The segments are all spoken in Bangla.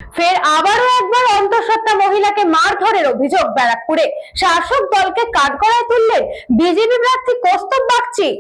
ফের আবারও একবার অন্তঃসত্ত্বা মহিলাকে মারধরের অভিযোগ ব্যারাকপুরে। শাসক দলকে কাঠগড়ায় তুললেন বিজেপি প্রার্থী কৌস্তব বাগচি।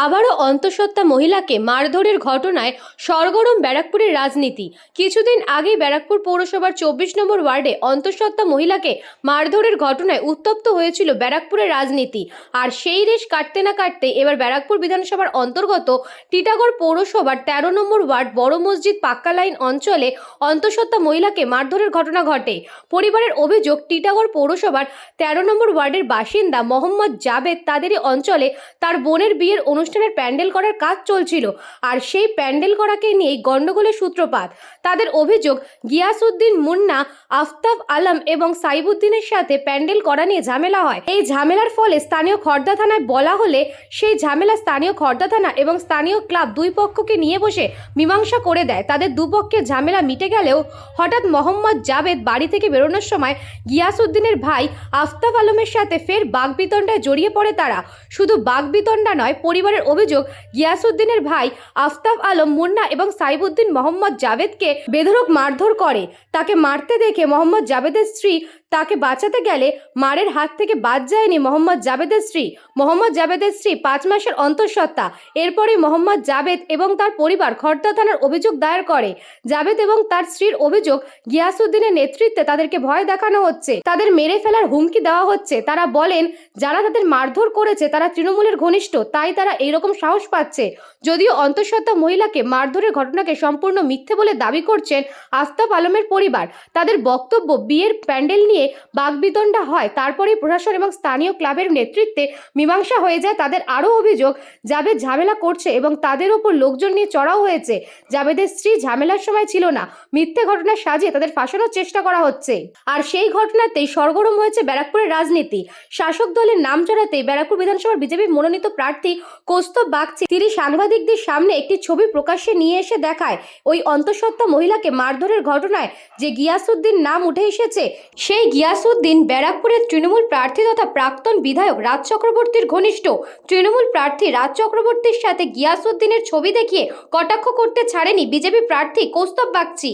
আবারও অন্তঃসত্ত্বা মহিলাকে মারধরের ঘটনায় সরগরম ব্যারাকপুরের রাজনীতি। কিছুদিন আগেই ব্যারাকপুর পৌরসভার 24 নম্বর ওয়ার্ডে অন্তঃসত্ত্বা মহিলাকে মারধরের ঘটনায় উত্তপ্ত হয়েছিল ব্যারাকপুরের রাজনীতি। আর সেই রেশ কাটতে না কাটতে এবার ব্যারাকপুর বিধানসভার অন্তর্গত টিটাগড় পৌরসভার 13 নম্বর ওয়ার্ড বড় মসজিদ পাক্কা লাইন অঞ্চলে অন্তঃসত্ত্বা মহিলাকে মারধরের ঘটনা ঘটে। পরিবারের অভিযোগ, টিটাগড় পৌরসভার 13 নম্বর ওয়ার্ডের বাসিন্দা মোহাম্মদ জাবেদ তাদেরই অঞ্চলে তার বোনের বিয়ের অনুষ্ঠানের প্যান্ডেল করার কাজ চলছিল, আর সেই প্যান্ডেল করাকে নিয়েই গন্ডগোলের সূত্রপাত। তাদের অভিযোগ, গিয়াসউদ্দিন মুন্না, আফতাব আলম এবং সাইবুদ্দিনের সাথে প্যান্ডেল করা নিয়ে ঝামেলা হয়। এই ঝামেলার ফলে স্থানীয় খড়দা থানায় বলা হলে সেই ঝামেলা স্থানীয় খড়দা থানা এবং স্থানীয় ক্লাব দুই পক্ষকে নিয়ে বসে মীমাংসা করে দেয়। তাদের দুপক্ষের ঝামেলা মিটে গেলেও হঠাৎ মোহাম্মদ জাবেদ বাড়ি থেকে বেরোনোর সময় গিয়াসউদ্দিনের ভাই আফতাব আলমের সাথে ফের বাগবিতণ্ডায় জড়িয়ে পড়ে তারা। শুধু বাগবিতণ্ডা নয়, পরিবারের অভিযোগ, গিয়াসউদ্দিনের ভাই আফতাব আলম মুন্না এবং সাইবুদ্দিন মোহাম্মদ জাবেদকে বেধড়ক মারধর করে। তাকে মারতে দেখে মোহাম্মদ জাবেদের স্ত্রী তাকে বাঁচাতে গেলে মারের হাত থেকে বাদ যায়নি মোহাম্মদ জাবেদের স্ত্রী। মোহাম্মদ জাবেদের স্ত্রী 5 মাসের অন্তঃসত্ত্বা। এরপরে মোহাম্মদ জাবেদ এবং তার পরিবার খড়দা থানার অভিযোগ দায়ের করে। জাবেদ এবং তার স্ত্রীর অভিযোগ, গিয়াসউদ্দিনের নেতৃত্বে তাদেরকে ভয় দেখানো হচ্ছে, তাদের মেরে ফেলার হুমকি দেওয়া হচ্ছে। তারা বলেন যারা তাদের মারধর করেছে তারা তৃণমূলের ঘনিষ্ঠ, তাই তারা এইরকম সাহস পাচ্ছে। যদিও অন্তঃসত্ত্বা মহিলাকে মারধরের ঘটনাকে সম্পূর্ণ মিথ্যে বলে দাবি করছেন আফতাব আলমের পরিবার। তাদের বক্তব্য, বিয়ের প্যান্ডেল নিয়ে বাগবিতণ্ডা হয়, তারপরে প্রশাসন এবং স্থানীয় ক্লাবের নেতৃত্বে মীমাংসা হয়ে যায়। তাদের আরও অভিযোগ, জাবেদ ঝামেলা করছে এবং তাদের ওপর লোকজন নিয়ে চড়াও হয়েছে। জাবেদের স্ত্রী ঝামেলার সময় ছিল না, মিথ্যে ঘটনা সাজিয়ে তাদের ফাঁসানোর চেষ্টা করা হচ্ছে। আর সেই ঘটনাতেই সরগরম হয়েছে ব্যারাকপুরের রাজনীতি। শাসক দলের নাম চড়াতে ব্যারাকপুর বিধানসভার বিজেপি মনোনীত প্রার্থী কৌস্তব বাগচি তিনি সাংবাদিকদের সামনে একটি ছবি প্রকাশ্যে নিয়ে এসে দেখায় ওই অন্তঃসত্ত্বা মহিলাকে মারধরের ঘটনায় যে গিয়াসউদ্দিন নাম উঠে এসেছে, সেই গিয়াসউদ্দিন ব্যারাকপুরের তৃণমূল প্রার্থী তথা প্রাক্তন বিধায়ক রাজ চক্রবর্তীর ঘনিষ্ঠ। তৃণমূল প্রার্থী রাজ চক্রবর্তীর সাথে গিয়াসউদ্দিনের ছবি দেখিয়ে কটাক্ষ করতে ছাড়েনি বিজেপি প্রার্থী কৌস্তব বাগচি।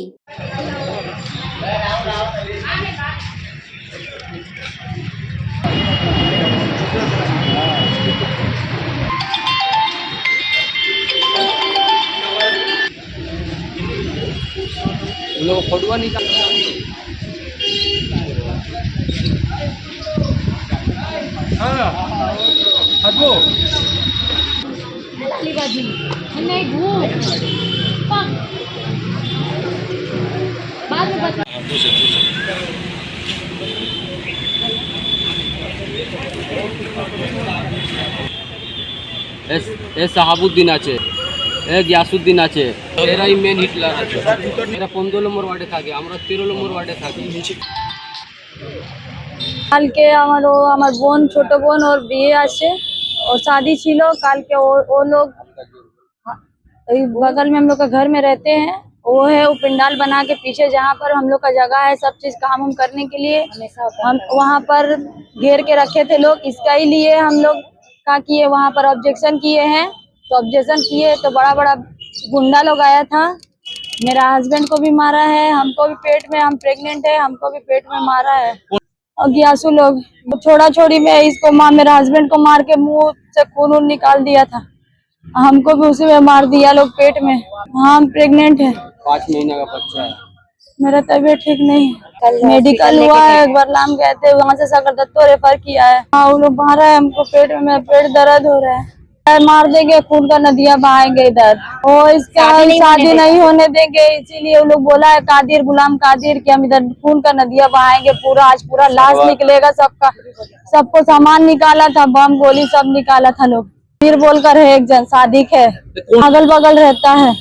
लोग फोटो निकाल সাহাবুদ্দিন আছে, গিয়াসউদ্দিন আছে, এরাই মেন হিটলার আছে। এরা 15 নম্বর ওয়ার্ডে থাকে, আমরা 13 নম্বর ওয়ার্ডে থাকি। কালকে আমার বোন, ছোট বোন ওর বিয়ে আছে, और शादी छिलो काल के वो लोग बगल में हम लोग का घर में रहते हैं। वो है वो पंडाल बना के पीछे जहाँ पर हम लोग का जगह है सब चीज काम हम करने के लिए, हम वहाँ पर घेर के रखे थे लोग। इसका ही लिए हम लोग क्या किए, वहाँ पर ऑब्जेक्शन किए हैं। तो ऑब्जेक्शन किए तो बड़ा बड़ा गुंडा लोग आया था, मेरा हस्बैंड को भी मारा है, हमको भी पेट में, हम प्रेग्नेंट है, हमको भी पेट में मारा है। और गियासू लोग छोड़ा छोड़ी में इसको मेरा हस्बैंड को मार के मुंह से खून निकाल दिया था, हमको भी उसी में मार दिया लोग पेट में। हाँ, हम प्रेग्नेंट है, 5 महीने का बच्चा है। मेरा तबीयत ठीक नहीं है, मेडिकल हुआ है, एक बार लाम गए थे, वहाँ से सागर दत्तो रेफर किया है। हाँ, वो लोग मारा है हमको पेट में, मेरा पेट दर्द हो रहा है। मार देंगे, खून का नदियाँ बहाएंगे इधर, और इसका शादी नहीं होने देंगे। इसीलिए वो लोग बोला है कादिर, गुलाम कादिर, कि हम इधर खून का नदियाँ बहाएंगे पूरा। आज पूरा लाश निकलेगा सबका, सबको सामान निकाला था, बम गोली सब निकाला था लोग। फिर बोलकर है एक जन सादिक है, अगल बगल रहता है,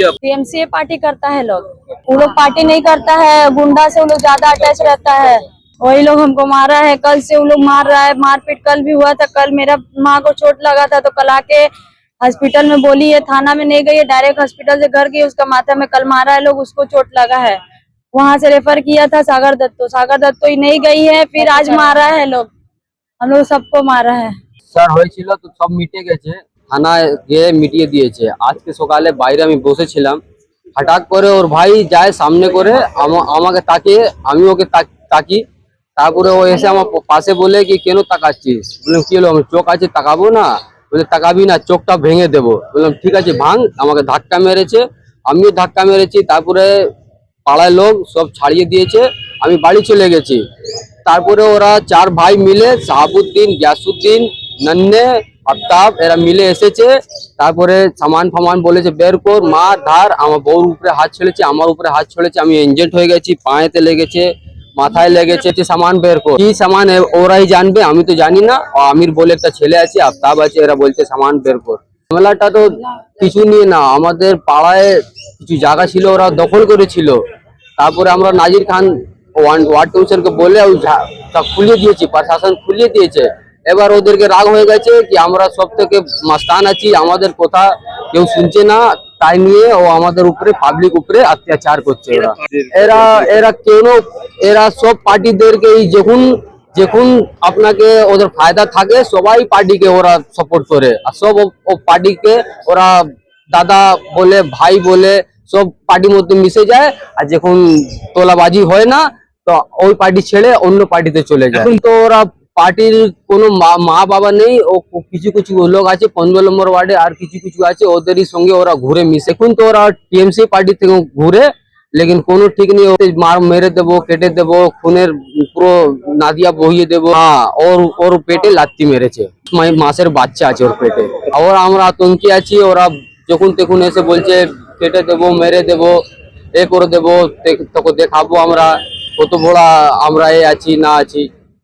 पीएमसीए पार्टी करता है लोग। वो लोग पार्टी नहीं करता है, गुंडा से वो लोग ज्यादा अटैच रहता है, वही लोग हमको मारा है। कल से वो लोग मार रहा है, मारपीट कल भी हुआ था। कल मेरा माँ को चोट लगा था तो कल आके हॉस्पिटल में बोली है, थाना में नहीं गई है, डायरेक्ट हॉस्पिटल से घर गई, उसका माथा में कल मारा है लोग, उसको चोट लगा है। वहां से रेफर किया था सागर दत्तो ही नहीं गई है, फिर आज मारा है लोग, हम लोग सबको मारा है। স্যার হয়েছিল তো সব মিটে গেছে, থানায় গিয়ে মিটিয়ে দিয়েছে। আজকে সকালে বাইরে আমি বসেছিলাম, হঠাৎ করে ওর ভাই যায় সামনে করে আমাকে তাকিয়ে, আমি ওকে তাকি। তারপরে ও এসে আমার পাশে বলে কি কেন তাকাচ্ছিস? বললাম কি হলো, আমি চোখ আছে তাকাবো না? বলে তাকাবি না, চোখটা ভেঙে দেবো। বললাম ঠিক আছে ভাঙ। আমাকে ধাক্কা মেরেছে, আমিও ধাক্কা মেরেছি। তারপরে পাড়ায় লোক সব ছাড়িয়ে দিয়েছে, আমি বাড়ি চলে গেছি। তারপরে ওরা 4 ভাই মিলে, শাহাবুদ্দিন, গিয়াসুদ্দিন, নন্নে, আফতাব, এরা মিলে এসেছে। তারপরে সামান ফামান বলেছে বের কর, মার ধার। আমার বউর উপরে হাত ছেড়েছে, আমার উপরে হাত ছেড়েছে। আমি ইনজেক্ট হয়ে গেছি, পায়েতে লেগেছে, মাথায় লেগেছে। সামান বের কর। কি সামান ওরাই জানবে, আমি তো জানি না। আমির বলে একটা ছেলে আছে, আফতাব আছে, এরা বলছে সামান বের কর। ঝামেলাটা তো কিছু নিয়ে না, আমাদের পাড়ায় কিছু জায়গা ছিল, ওরা দখল করেছিল। তারপরে আমরা নাজির খান ওয়ার্ড কাউন্সিলরকে বলে খুলিয়ে দিয়েছি, প্রশাসন খুলিয়ে দিয়েছে। এবার ওদেরকে রাগ হয়ে গেছে কি আমরা সব থেকে মাস্তান আছি, আমাদের কথা কেউ শুনছে না, তাই নিয়ে ও আমাদের উপরে, পাবলিক উপরে অত্যাচার করছে। এরা এরা কেন, এরা সব পার্টিদেরকে যখন যখন আপনাকে ওদের ফায়দা থাকে, সবাই পার্টিকে ওরা সাপোর্ট করে। আর সব ও পার্টিকে ওরা দাদা বলে, ভাই বলে, সব পার্টির মধ্যে মিশে যায়। আর যখন তোলাবাজি হয় না, তো ওই পার্টি ছেড়ে অন্য পার্টিতে চলে যায়। এখন তো ওরা পার্টির কোনো মা বাবা নেই। ও কিছু কিছু লোক আছে 15 নম্বর ওয়ার্ডে, আর কিছু কিছু আছে ওদেরই সঙ্গে ওরা ঘুরে মিশে। এখন তো ওরা টিএমসি পার্টি থেকে ঘুরে, লেকিন কোনো ঠিক নেই। মার মেরে দেবো, কেটে দেবো, খুনের পুরো নাদিয়া বহিয়ে দেবো। হ্যাঁ, ওর পেটে লাত্তি মেরেছে, মাসের বাচ্চা আছে ওর পেটে। আর আমরা আতঙ্কে আছি। ওরা যখন তখন এসে বলছে কেটে দেবো, মেরে দেবো, এ করে দেবো, তোকে দেখাবো আমরা কত বড় আমরা এ আছি না আছি।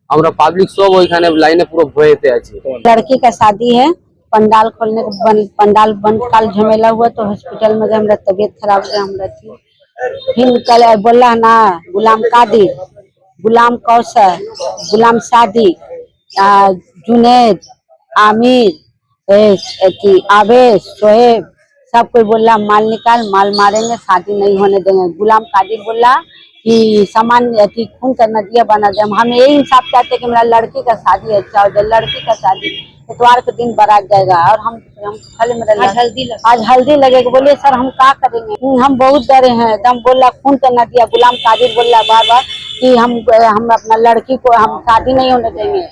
আমরা পাবলিক सब ওইখানে লাইনে পুরো ভয়েতে আছি। लड़की का शादी है, पंडाल खोलने पंडाल बंद, कल झमेला हुआ तो हॉस्पिटल में गए, हमारा तबीयत खराब है, हमरा थी। फिर कल बोला ना गुलाम कादिर, गुलाम कौसर, गुलाम सादी, जुनेद, आमिर, आवेश, शोएब, सब कोई बोला माल निकाल, माल मारेंगे, शादी नहीं होने देंगे। गुलाम कादिर बोला कि सामान खून का नदिया बना दे। हम यही इंसाफ चाहते कि मेरा लड़की का शादी अच्छा हो जाए। लड़की का शादी इतवार के दिन बारात जाएगा और हम खाली मेरा आज हल्दी लगेगा। बोलिए सर हम क्या करेंगे, हम बहुत डरे हैं। एकदम बोला खून का नदिया। गुलाम कादिर बोला बार बार कि हम अपना लड़की को हम शादी नहीं होने देंगे,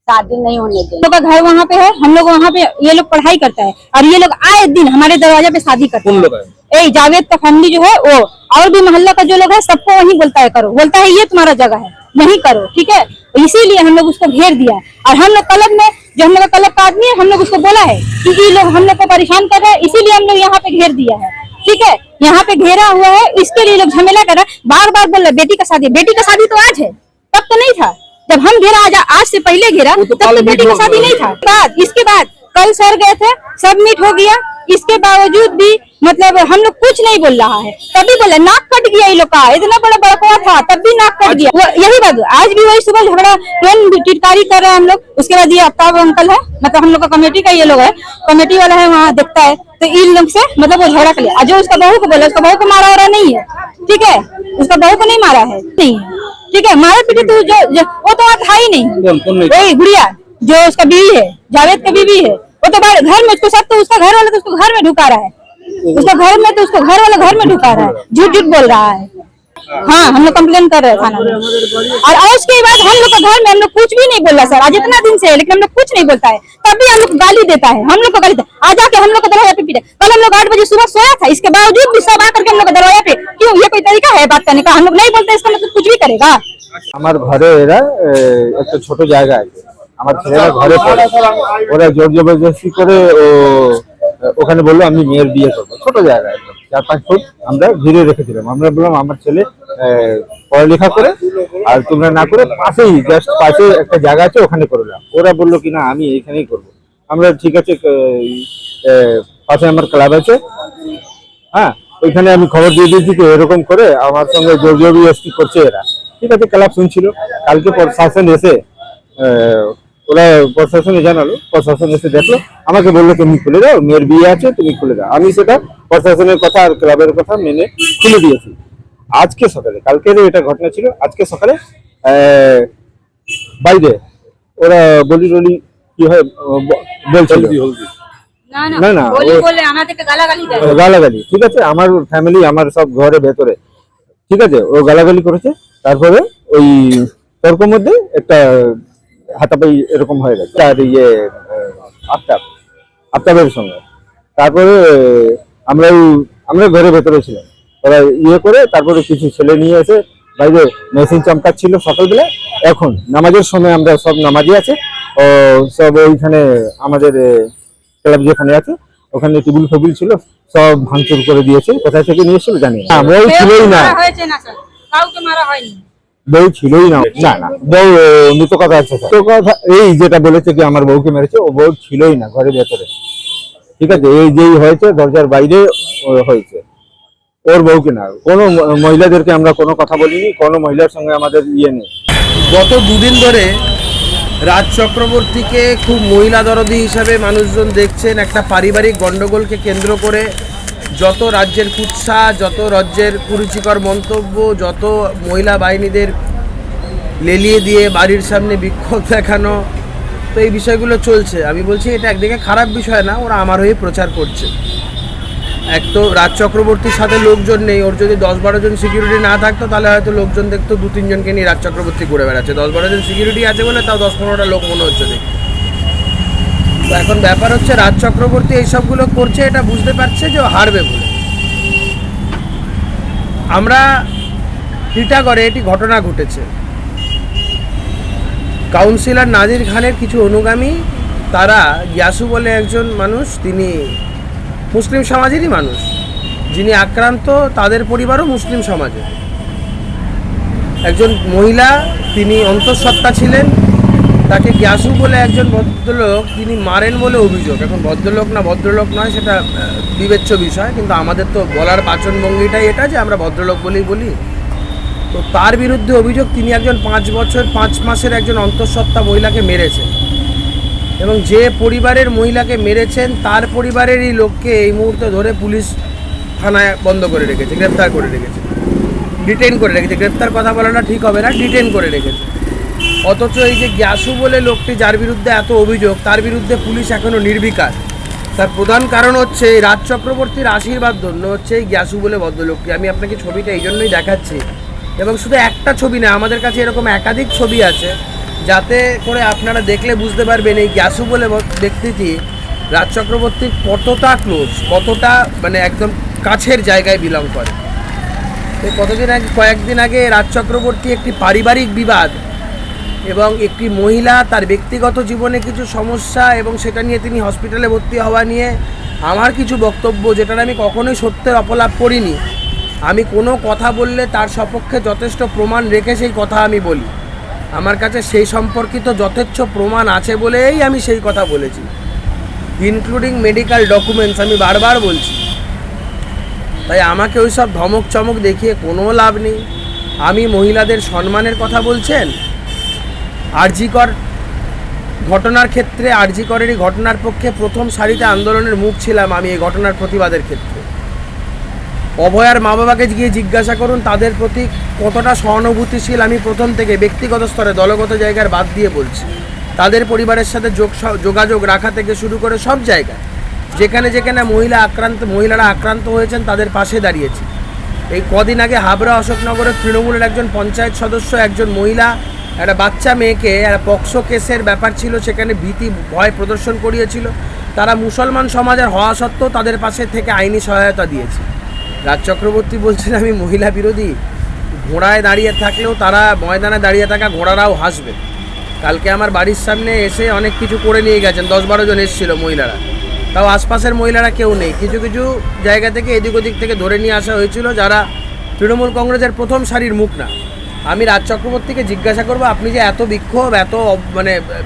शादी नहीं होने देंगे। लोग का घर वहाँ पे है, हम लोग वहाँ पे, ये लोग पढ़ाई करता है और ये लोग आए दिन हमारे दरवाजे पे शादी करते हैं। जावेद का फैमिली जो है वो, और भी मोहल्ला का जो लोग है, सबको वहीं बोलता है करो, बोलता है ये तुम्हारा जगह है, यहीं करो, ठीक है। इसीलिए हम लोग उसको घेर दिया। और हम लोग क्लब में, जो हम लोग का क्लब का आदमी है, हम लोग उसको बोला है कि ये लोग हम लोग को परेशान कर रहे हैं, इसीलिए हम लोग यहाँ पे घेर दिया है, ठीक है। यहाँ पे घेरा हुआ है, इसके लिए लोग झमेला कर रहे हैं। बार बार बोल रहे बेटी का शादी, बेटी का शादी तो आज है, तब तो नहीं था। जब हम घेरा आज से पहले घेरा तब तो बेटी का शादी नहीं था। इसके बाद कल सर गए थे, सबमिट हो गया। इसके बावजूद भी मतलब हम लोग कुछ नहीं बोल रहा है। तभी बोला नाक कट गया, ये लोग का इतना बड़ा बड़कवा था, तब भी नाक कट गया। यही बात आज भी वही सुबह झगड़ा टिटकारी कर रहे हैं हम लोग। उसके बाद ये अफ्ताब अंकल है, मतलब हम लोग का कमेटी का ये लोग है, कमेटी वाला है, वहाँ देखता है, तो इन लोग से मतलब वो झगड़ा कर लिया। जो उसका बहू को बोला, उसका बहू को मारा वारा नहीं है, ठीक है, उसका बहू को नहीं मारा है, नहीं है, ठीक है। मारा पीटे तो जो वो तो वहाँ था ही नहीं। वही गुड़िया जो उसका बीवी है, जावेद का बीवी है, वो तो घर में, उसको सब तो उसका घर वाला तो उसको घर में ढुका रहा है, उसका घर में तो उसको घर वाला घर में ढुका रहा है, झूठ झूठ बोल रहा है। हाँ, हम लोग कंप्लेन कर रहे हैं थाना में। और उसके बाद हम लोग का घर में हम लोग कुछ भी नहीं बोला सर, आज इतना दिन से, लेकिन हम लोग कुछ नहीं बोलता है, तब भी हम लोग गाली देता है, हम लोग को गाली देता है। आज आके हम लोग को दरवाजा पे पीटे। कल हम लोग 8 बजे सुबह सोया था, इसके बावजूद भी सब आकर के हम लोग का दरवाजा पे, क्यों, ये कोई तरीका है बात करने का? हम लोग नहीं बोलते, इसका मतलब कुछ भी करेगा। আমার ঘরে এরা একটা ছোট জায়গা আছে, আমার ছেলেরা ঘরে পড়ে, ওরা জোর জবরদস্তি করে ওখানে বললো আমি মেয়ের বিয়ে করবো। ছোট জায়গা, 4-5 ফুট আমরা ঘিরে রেখেছিলাম। আমরা বললাম আমার ছেলে পড়ালেখা করে, আর তোমরা না করে পাশেই, জাস্ট পাশে একটা জায়গা আছে, ওখানে করলাম। ওরা বললো কি না আমি এইখানেই করবো। আমরা ঠিক আছে, পাশে আমার ক্লাব আছে, হ্যাঁ, ওইখানে আমি খবর দিয়ে দিয়েছি যে এরকম করে আমার সঙ্গে জোর জবরদস্তি করছে এরা। ঠিক আছে, ক্লাব শুনছিল। কালকে প্রশাসন এসে, ওরা প্রশাসনে জানালো, প্রশাসন এসে দেখলো, আমাকে বললো তুমি খুলে দাও, মেয়ের বিয়ে আছে, তুমি খুলে দাও। আমি সেটা প্রশাসনের কথা আর ক্লাবের কথা মেনে খুলে দিয়েছি। আজকে সকালে, কালকের এটা ঘটনা ছিল, আজকে সকালে বাইরে ওরা বলি টলি কি হয় বলছিল, না না গালাগালি, ঠিক আছে, আমার ফ্যামিলি আমার সব ঘরে ভেতরে, ঠিক আছে, ও গালাগালি করেছে। তারপরে ওই তর্কের মধ্যে একটা হাতাপাই এরকম হয়ে গেছে আর আফতাবের সঙ্গে। তারপরে আমরা ঘরের ভেতরে ছিলাম, ওরা করে তারপরে কিছু ছেলে নিয়ে এসে বাইরে মেশিন চমকাচ্ছিল সকালবেলা। এখন নামাজের সময় আমরা সব নামাজি আছে, ও সব ওইখানে আমাদের ক্লাব যেখানে আছে ওখানে টেবিল ফেবিল ছিল, সব ভাঙচুর করে দিয়েছে। কোথায় থেকে নিয়ে এসেছিল জানি না, বউ ছিলই না, বউ ছিলই না, না না বউ মৃত কথা আছে, তো কথা এই যেটা বলেছে কি আমার বউকে মেরেছে, ও বউ ছিলই না ঘরের ভেতরে, ঠিক আছে। এই যেই হয়েছে দরজার বাইরে হয়েছে, ওর বউকে না। কোনো মহিলাদেরকে আমরা কোনো কথা বলিনি, কোনো মহিলার সঙ্গে আমাদের নেই। গত দুদিন ধরে রাজ চক্রবর্তীকে খুব মহিলা দরদি হিসাবে মানুষজন দেখছেন। একটা পারিবারিক গণ্ডগোলকে কেন্দ্র করে যত রাজ্যের কুৎসা, যত রাজ্যের কুরুচিকর মন্তব্য, যত মহিলা বাহিনীদের লেলিয়ে দিয়ে বাড়ির সামনে বিক্ষোভ দেখানো, তো এই বিষয়গুলো চলছে। আমি বলছি এটা একদিকে খারাপ বিষয় না, ওরা আমার হয়ে প্রচার করছে। এক তো রাজ চক্রবর্তীর সাথে লোকজন নেই, ওর যদি 10-12 জন সিকিউরিটি না থাকতো তাহলে হয়তো লোকজন দেখতো 2-3 জনকে নিয়ে রাজ চক্রবর্তী ঘুরে বেড়াচ্ছে। 10-12 জন সিকিউরিটি আছে বলে তাও 10-15টা লোক মনে হচ্ছে দেখতে। তো এখন ব্যাপার হচ্ছে রাজ চক্রবর্তী এইসবগুলো করছে, এটা বুঝতে পারছে যে ও হারবে বলে। আমরা টিটাগড়ে এটি ঘটনা ঘটেছে, কাউন্সিলর নাজির খানের কিছু অনুগামী, তারা ইয়াসু বলে একজন মানুষ, তিনি মুসলিম সমাজেরই মানুষ, যিনি আক্রান্ত, তাদের পরিবারও মুসলিম সমাজে। একজন মহিলা, তিনি অন্তঃসত্ত্বা ছিলেন, তাকে ইয়াসু বলে একজন ভদ্রলোক তিনি মারেন বলে অভিযোগ। এখন ভদ্রলোক না ভদ্রলোক নয় সেটা বিবেচ্য বিষয়, কিন্তু আমাদের তো বলার বাচনভঙ্গিটাই এটা যে আমরা ভদ্রলোক বলেই বলি। তো তার বিরুদ্ধে অভিযোগ, তিনি একজন 5 বছর 5 মাসের একজন অন্তঃসত্ত্বা মহিলাকে মেরেছেন, এবং যে পরিবারের মহিলাকে মেরেছেন তার পরিবারেরই লোককে এই মুহূর্তে ধরে পুলিশ থানায় বন্ধ করে রেখেছে, গ্রেপ্তার করে রেখেছে, ডিটেইন করে রেখেছে। গ্রেপ্তার কথা বলাটা ঠিক হবে না, ডিটেইন করে রেখেছে। অথচ এই যে ইয়াসু বলে লোকটি, যার বিরুদ্ধে এত অভিযোগ, তার বিরুদ্ধে পুলিশ এখনও নির্বিকার। তার প্রধান কারণ হচ্ছে এই রাজ চক্রবর্তীর আশীর্বাদ ধন্য হচ্ছে এই ইয়াসু বলে ভদ্রলোকটি। আমি আপনাকে ছবিটা এই জন্যই দেখাচ্ছি, এবং শুধু একটা ছবি না, আমাদের কাছে এরকম একাধিক ছবি আছে, যাতে করে আপনারা দেখলে বুঝতে পারবেন এই ইয়াসু বলে ব্যক্তিটি রাজ চক্রবর্তীর কতটা ক্লোজ, কতটা মানে একদম কাছের জায়গায় বিলং করে। কয়েকদিন আগে রাজ চক্রবর্তী একটি পারিবারিক বিবাদ এবং একটি মহিলা তার ব্যক্তিগত জীবনে কিছু সমস্যা এবং সেটা নিয়ে তিনি হসপিটালে ভর্তি হওয়া নিয়ে আমার কিছু বক্তব্য, যেটা আমি কখনোই সত্যের অপলাপ করিনি। আমি কোনো কথা বললে তার সপক্ষে যথেষ্ট প্রমাণ রেখে সেই কথা আমি বলি। আমার কাছে সেই সম্পর্কিত যথেচ্ছ প্রমাণ আছে বলেই আমি সেই কথা বলেছি, ইনক্লুডিং মেডিকেল ডকুমেন্টস, আমি বারবার বলছি। তাই আমাকে ওই সব ধমক চমক দেখিয়ে কোনো লাভ নেই। আমি মহিলাদের সম্মানের কথা বলছেন, আরজিকর ঘটনার ক্ষেত্রে, আরজিকরের এই ঘটনার পক্ষে প্রথম সারিতে আন্দোলনের মুখ ছিলাম আমি এই ঘটনার প্রতিবাদের ক্ষেত্রে। অভয়ার মা বাবাকে গিয়ে জিজ্ঞাসা করুন তাদের প্রতি কতটা সহানুভূতিশীল আমি প্রথম থেকে, ব্যক্তিগত স্তরে, দলগত জায়গার বাদ দিয়ে বলছি। তাদের পরিবারের সাথে যোগাযোগ রাখা থেকে শুরু করে সব জায়গায় যেখানে যেখানে মহিলারা আক্রান্ত হয়েছেন তাদের পাশে দাঁড়িয়েছি। এই কদিন আগে হাবড়া অশোকনগরের তৃণমূলের একজন পঞ্চায়েত সদস্য, একজন মহিলা একটা বাচ্চা মেয়েকে, একটা পক্সো কেসের ব্যাপার ছিল, সেখানে ভীতি ভয় প্রদর্শন করিয়েছিল। তারা মুসলমান সমাজের হওয়া সত্ত্বেও তাদের পাশে থেকে আইনি সহায়তা দিয়েছে। রাজ চক্রবর্তী বলছেন আমি মহিলা বিরোধী। ঘোড়ায় দাঁড়িয়ে থাকলেও তারা, ময়দানে দাঁড়িয়ে থাকা ঘোড়ারাও হাসবে। কালকে আমার বাড়ির সামনে এসে অনেক কিছু করে নিয়ে গেছেন, 10-12 জন এসেছিল মহিলারা, তাও আশপাশের মহিলারা কেউ নেই। কিছু কিছু জায়গা থেকে এদিক ওদিক থেকে ধরে নিয়ে আসা হয়েছিল যারা তৃণমূল কংগ্রেসের প্রথম সারির মুখ না। আমি রাজ চক্রবর্তীকে জিজ্ঞাসা করবো, আপনি যে এত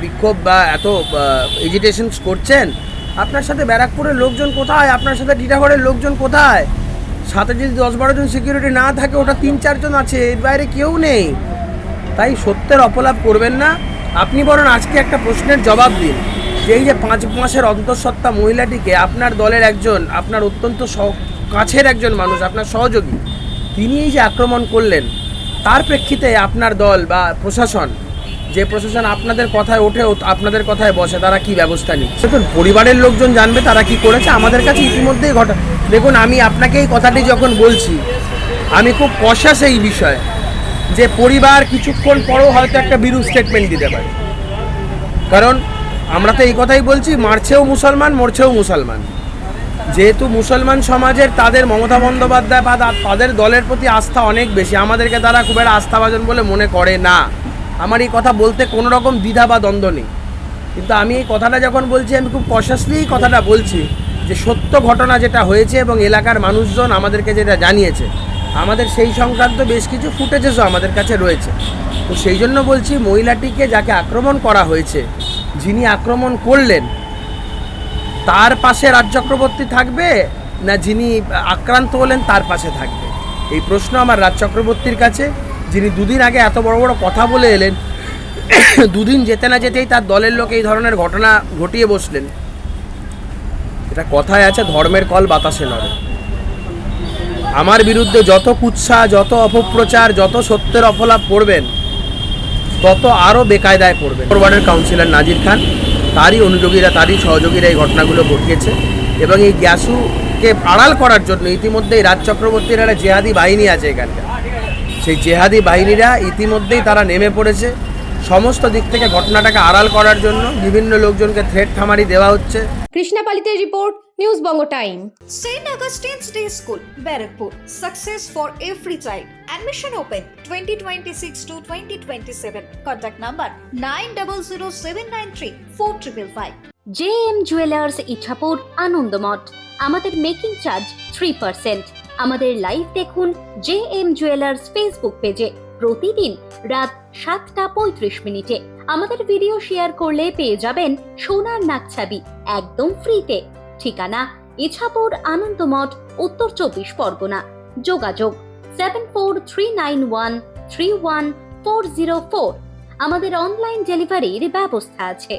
বিক্ষোভ বা এত এজিটেশন করছেন, আপনার সাথে ব্যারাকপুরের লোকজন কোথায়, আপনার সাথে টিটাগড়ের লোকজন কোথায়? সাথে যদি 10-12 জন সিকিউরিটি না থাকে, ওটা 3-4 জন আছে, এর বাইরে কেউ নেই। তাই সত্যের অপলাপ করবেন না। আপনি বরং আজকে একটা প্রশ্নের জবাব দিন, যে এই যে 5 মাসের অন্তঃসত্ত্বা মহিলাটিকে আপনার দলের একজন, আপনার অত্যন্ত কাছের একজন মানুষ, আপনার সহযোগী, তিনি এই যে আক্রমণ করলেন, তার প্রেক্ষিতে আপনার দল বা প্রশাসন যে প্রশাসন আপনাদের কথায় ওঠে আপনাদের কথায় বসে, তারা কি ব্যবস্থা নিচ্ছে? দেখুন, পরিবারের লোকজন জানবে তারা কি করেছে। আমাদের কাছে ইতিমধ্যেই দেখুন, আমি আপনাকে এই কথাটি যখন বলছি, আমি খুব কশাস এই বিষয়ে, যে পরিবার কিছুক্ষণ পরেও হয়তো একটা বিরূপ স্টেটমেন্ট দিতে পারে। কারণ আমরা তো এই কথাই বলছি, মারছেও মুসলমান, মরছেও মুসলমান। যেহেতু মুসলমান সমাজের তাদের মমতা বন্দ্যোপাধ্যায় বা তাদের দলের প্রতি আস্থা অনেক বেশি, আমাদেরকে তারা খুব একটা আস্থাভাজন বলে মনে করে না। আমার এই কথা বলতে কোনো রকম দ্বিধা বা দ্বন্দ্ব নেই, কিন্তু আমি এই কথাটা যখন বলছি, আমি খুব কশাসলি এই কথাটা বলছি যে সত্য ঘটনা যেটা হয়েছে এবং এলাকার মানুষজন আমাদেরকে যেটা জানিয়েছে, আমাদের সেই সংক্রান্ত বেশ কিছু ফুটেজেসও আমাদের কাছে রয়েছে। তো সেই জন্য বলছি, মহিলাটিকে যাকে আক্রমণ করা হয়েছে, যিনি আক্রমণ করলেন, তার পাশে রাজ চক্রবর্তী থাকবে না যিনি আক্রান্ত হলেন তার পাশে থাকবে? এই প্রশ্ন আমার রাজ চক্রবর্তীর কাছে, যিনি দুদিন আগে এত বড় বড় কথা বলে এলেন, দুদিন যেতে না যেতেই তার দলের লোক এই ধরনের ঘটনা ঘটিয়ে বসলেন। এটা কথায় আছে, ধর্মের কল বাতাসে নড়ে। আমার বিরুদ্ধে যত কুৎসা, যত অপপ্রচার, যত সত্যের অপলাপ করবেন, তত আরও বেকায়দায় পড়বেন। ওয়ার্ডের কাউন্সিলর নাজির খান, তারই অনুযোগীরা, তারই সহযোগীরা এই ঘটনাগুলো ঘটিয়েছে এবং এই গ্যাসুকে আড়াল করার জন্য ইতিমধ্যেই রাজ চক্রবর্তীর একটা জেহাদি বাহিনী আছে এখানকার। সেই জেহাদি বাহিনীরা ইতিমধ্যেই তারা নেমে পড়েছে সমস্ত দিক থেকে ঘটনাটাকে আড়াল করার জন্য। বিভিন্ন লোকজনকে থ্রেট থামারি দেওয়া হচ্ছে। Krishna পালিতের report, news Banga time. St. Augustine's Day School, Barrackpur. Success for every child. Admission open 2026 to 2027. Contact number 9007934555. JM jewellers Ichapur Anandamath. আমাদের মেকিং চার্জ 3%। আমাদের লাইভ দেখুন JM জুয়েলার্স ফেসবুক পেজে প্রতিদিন রাত 7:35 আমাদের ভিডিও শেয়ার করলে পেয়ে যাবেন সোনার নাকছাবি একদম ফ্রিতে। ঠিকানা ইছাপুর আনন্দমঠ, উত্তর 24 পরগনা। যোগাযোগ 7439131404। আমাদের অনলাইন ডেলিভারির ব্যবস্থা আছে।